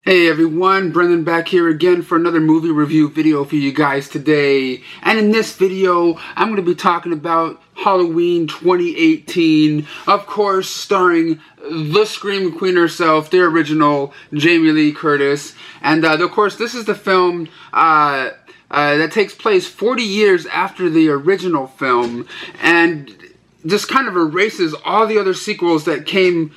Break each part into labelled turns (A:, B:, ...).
A: Hey everyone, Brendan back here again for another movie review video for you guys today. And in this video, I'm going to be talking about Halloween 2018, of course starring the Scream Queen herself, the original Jamie Lee Curtis. And of course this is the film that takes place 40 years after the original film, and just kind of erases all the other sequels that came,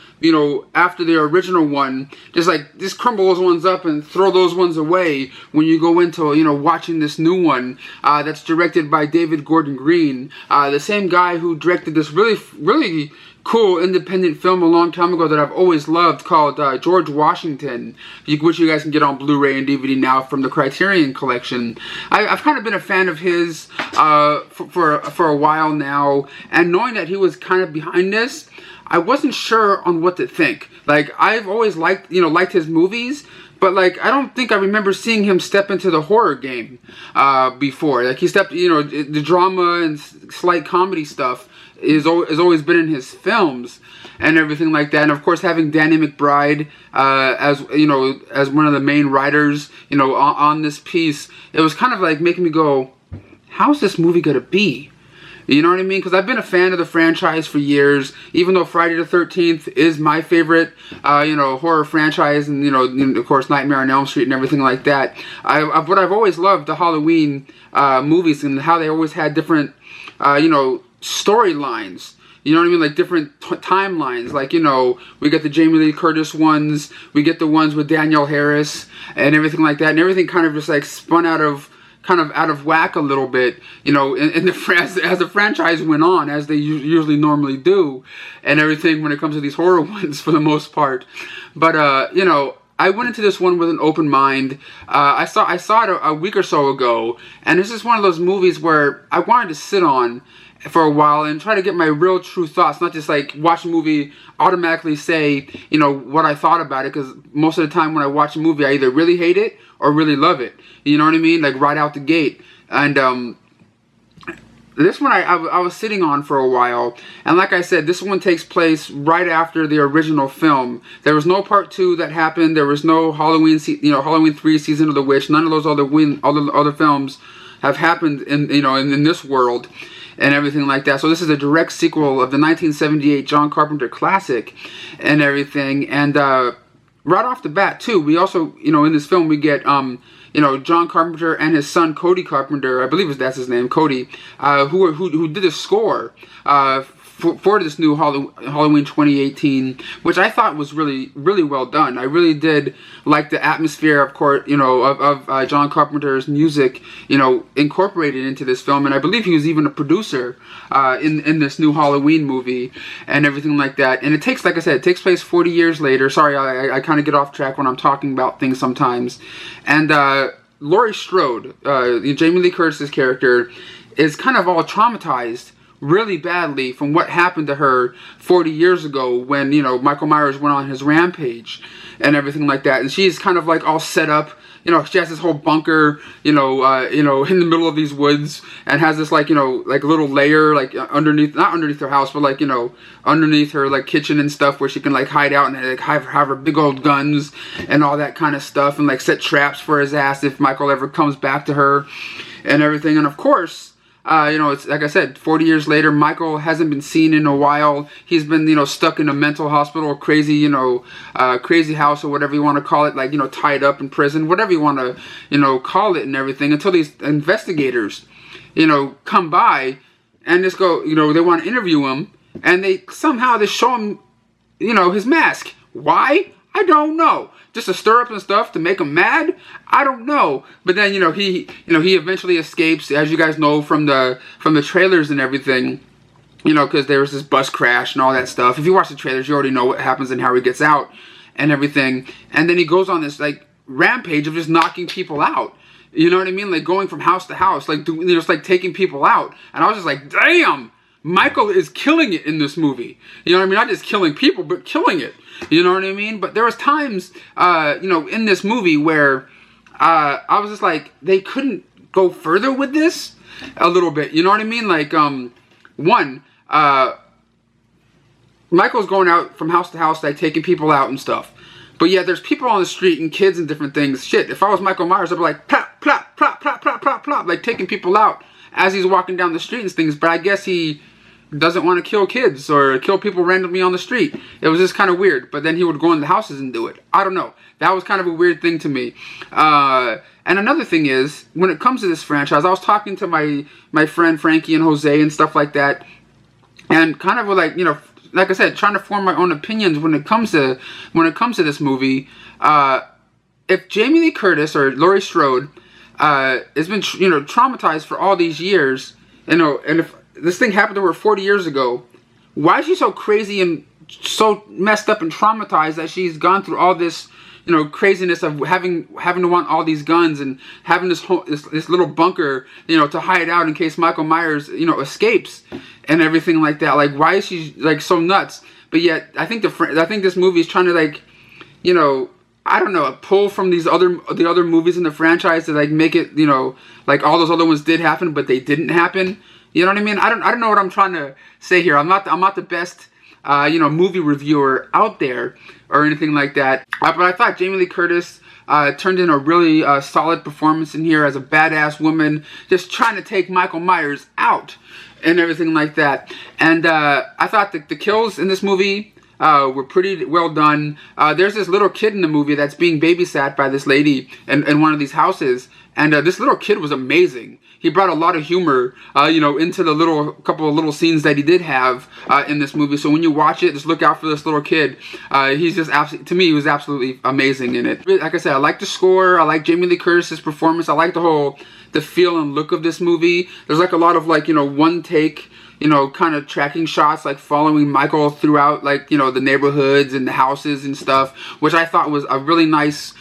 A: after the original one. Just crumble those ones up and throw those ones away when you go into, watching this new one that's directed by David Gordon Green, the same guy who directed this really cool independent film a long time ago that I've always loved called George Washington, which you guys can get on Blu-ray and DVD now from the Criterion Collection. I've kind of been a fan of his for a while now, and knowing that he was kind of behind this, I wasn't sure on what to think. I've always liked his movies, but I don't think I remember seeing him step into the horror game before. He stepped, the drama and slight comedy stuff has always been in his films and everything like that. And of course, having Danny McBride as one of the main writers, on this piece, it was kind of making me go, how's this movie gonna be? You know what I mean? Because I've been a fan of the franchise for years, even though Friday the 13th is my favorite, horror franchise, and, of course, Nightmare on Elm Street and everything like that. But I've always loved the Halloween movies and how they always had different, storylines. You know what I mean? Different timelines. We get the Jamie Lee Curtis ones, we get the ones with Danielle Harris and everything like that. And everything kind of just spun out of whack a little bit, as the franchise went on, as they usually normally do, and everything when it comes to these horror ones for the most part. But I went into this one with an open mind. I saw it a week or so ago, and this is one of those movies where I wanted to sit on for a while and try to get my real true thoughts, not just watch a movie, automatically say what I thought about it, because most of the time when I watch a movie I either really hate it or really love it, you know what I mean, right out the gate. And this one I was sitting on for a while, and like I said, this one takes place right after the original film. There was no part 2 that happened. There was no Halloween 3 Season of the Witch. None of those other films have happened in this world and everything like that. So this is a direct sequel of the 1978 John Carpenter classic and everything. And right off the bat too, we also, in this film we get John Carpenter and his son Cody Carpenter, I believe that's his name, Cody, who did the score for this new Halloween 2018, which I thought was really well done. I really did like the atmosphere, of course, of John Carpenter's music, incorporated into this film, and I believe he was even a producer in this new Halloween movie and everything like that. And it takes, like I said, it takes place 40 years later. Sorry, I kind of get off track when I'm talking about things sometimes. And Laurie Strode, Jamie Lee Curtis's character, is kind of all traumatized really badly from what happened to her 40 years ago when, Michael Myers went on his rampage and everything like that. And she's kind of all set up, she has this whole bunker, in the middle of these woods, and has this little layer underneath, not underneath her house, but underneath her kitchen and stuff, where she can hide out and have her big old guns and all that kind of stuff, and set traps for his ass if Michael ever comes back to her and everything. And of course, it's like I said, 40 years later, Michael hasn't been seen in a while. He's been, stuck in a mental hospital, or crazy, crazy house, or whatever you want to call it, tied up in prison, whatever you want to, call it and everything, until these investigators, come by and just go, they want to interview him, and they show him, his mask. Why? I don't know. Just to stir up some stuff to make him mad? I don't know. But then, he eventually escapes, as you guys know from the trailers and everything, because there was this bus crash and all that stuff. If you watch the trailers, you already know what happens and how he gets out and everything. And then he goes on this, rampage of just knocking people out. You know what I mean? Going from house to house, just taking people out. And I was just like, damn! Michael is killing it in this movie. You know what I mean? Not just killing people, but killing it. You know what I mean? But there was times, in this movie where I was just they couldn't go further with this a little bit. You know what I mean? Michael's going out from house to house, taking people out and stuff. But yeah, there's people on the street and kids and different things. Shit, if I was Michael Myers, I'd be like, plop, plop, plop, plop, plop, plop, plop, like taking people out as he's walking down the street and things. But I guess he doesn't want to kill kids or kill people randomly on the street. It was just kind of weird. But then he would go in the houses and do it. I don't know. That was kind of a weird thing to me. And another thing is, when it comes to this franchise, I was talking to my friend Frankie and Jose and stuff like that, and kind of like, you know, like I said, trying to form my own opinions when it comes to this movie. If Jamie Lee Curtis or Laurie Strode has been, you know, traumatized for all these years, you know, and if this thing happened to her 40 years ago, why is she so crazy and so messed up and traumatized that she's gone through all this, you know, craziness of having to want all these guns and having this little bunker, you know, to hide out in case Michael Myers, you know, escapes and everything like that? Like, why is she like so nuts? But yet, I think this movie is trying to, like, you know, I don't know, pull from the other movies in the franchise to, like, make it, you know, like all those other ones did happen, but they didn't happen. You know what I mean? I don't know what I'm trying to say here. I'm not the best, you know, movie reviewer out there or anything like that. But I thought Jamie Lee Curtis turned in a really solid performance in here as a badass woman, just trying to take Michael Myers out and everything like that. And I thought the kills in this movie were pretty well done. There's this little kid in the movie that's being babysat by this lady in one of these houses. And this little kid was amazing. He brought a lot of humor, you know, into the couple of little scenes that he did have in this movie. So when you watch it, just look out for this little kid. He's just to me, he was absolutely amazing in it. Like I said, I like the score. I like Jamie Lee Curtis's performance. I like the feel and look of this movie. There's like a lot of, like, you know, one take, you know, kind of tracking shots, like following Michael throughout, like, you know, the neighborhoods and the houses and stuff, which I thought was a really nice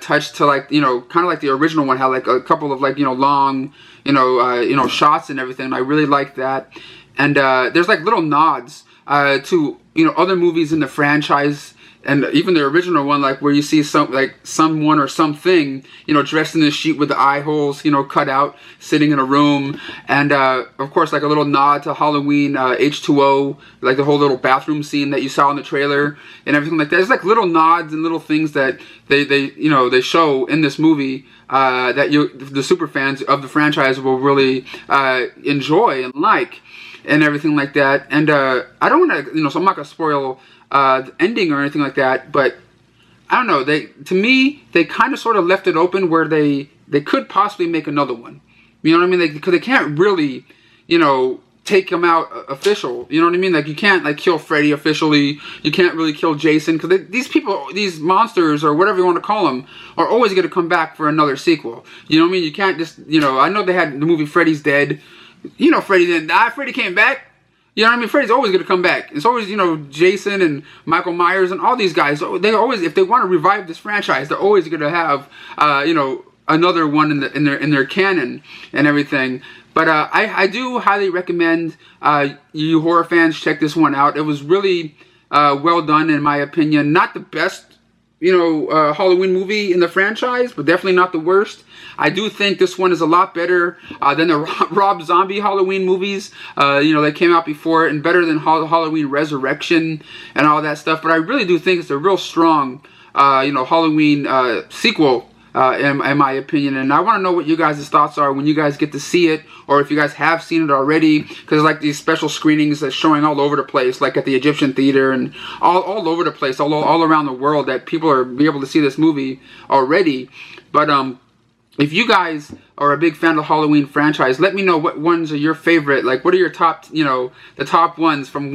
A: touch to, like, you know, kind of like the original one had, like, a couple of, like, you know, long, you know, shots and everything. I really liked that. And there's, like, little nods to, you know, other movies in the franchise. And even the original one, like, where you see someone or something, you know, dressed in this sheet with the eye holes, you know, cut out, sitting in a room. And, of course, like a little nod to Halloween H2O, like the whole little bathroom scene that you saw in the trailer and everything like that. There's, like, little nods and little things that they show in this movie that the super fans of the franchise will really enjoy and like and everything like that. And I don't want to, you know, so I'm not going to spoil the ending or anything like that, but I don't know, to me they kind of sort of left it open where they could possibly make another one, you know what I mean? Because they can't really, you know, take him out official, you know what I mean? Like, you can't, like, kill Freddy officially, you can't really kill Jason, because these people, these monsters or whatever you want to call them, are always going to come back for another sequel, you know what I mean? You can't just, you know, I know they had the movie Freddy's Dead, you know, Freddy didn't die, Freddy came back. You know what I mean? Freddy's always going to come back. It's always, you know, Jason and Michael Myers and all these guys. They always, if they want to revive this franchise, they're always going to have, you know, another one in their canon and everything. But I do highly recommend you horror fans check this one out. It was really well done, in my opinion. Not the best, you know, Halloween movie in the franchise, but definitely not the worst. I do think this one is a lot better than the Rob Zombie Halloween movies, you know, that came out before, and better than Halloween Resurrection and all that stuff. But I really do think it's a real strong, you know, Halloween sequel, in my opinion. And I want to know what you guys' thoughts are when you guys get to see it, or if you guys have seen it already, because like these special screenings that's showing all over the place, like at the Egyptian Theater and all over the place, all around the world, that people are be able to see this movie already. But if you guys are a big fan of the Halloween franchise, let me know what ones are your favorite. Like, what are your top, you know, the top ones from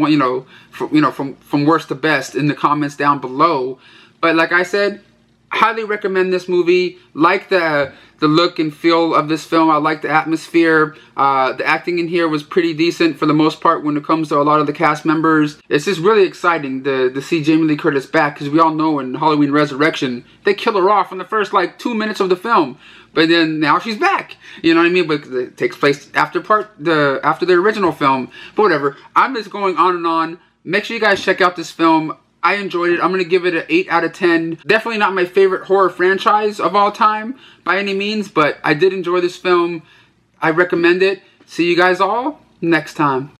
A: from worst to best in the comments down below. But like I said, highly recommend this movie. Like the look and feel of this film. I like the atmosphere. The acting in here was pretty decent for the most part when it comes to a lot of the cast members. It's just really exciting to see Jamie Lee Curtis back, because we all know in Halloween Resurrection they kill her off in the first, like, 2 minutes of the film. But then now she's back. You know what I mean? But it takes place after the original film. But whatever. I'm just going on and on. Make sure you guys check out this film. I enjoyed it. I'm going to give it an 8 out of 10. Definitely not my favorite horror franchise of all time by any means, but I did enjoy this film. I recommend it. See you guys all next time.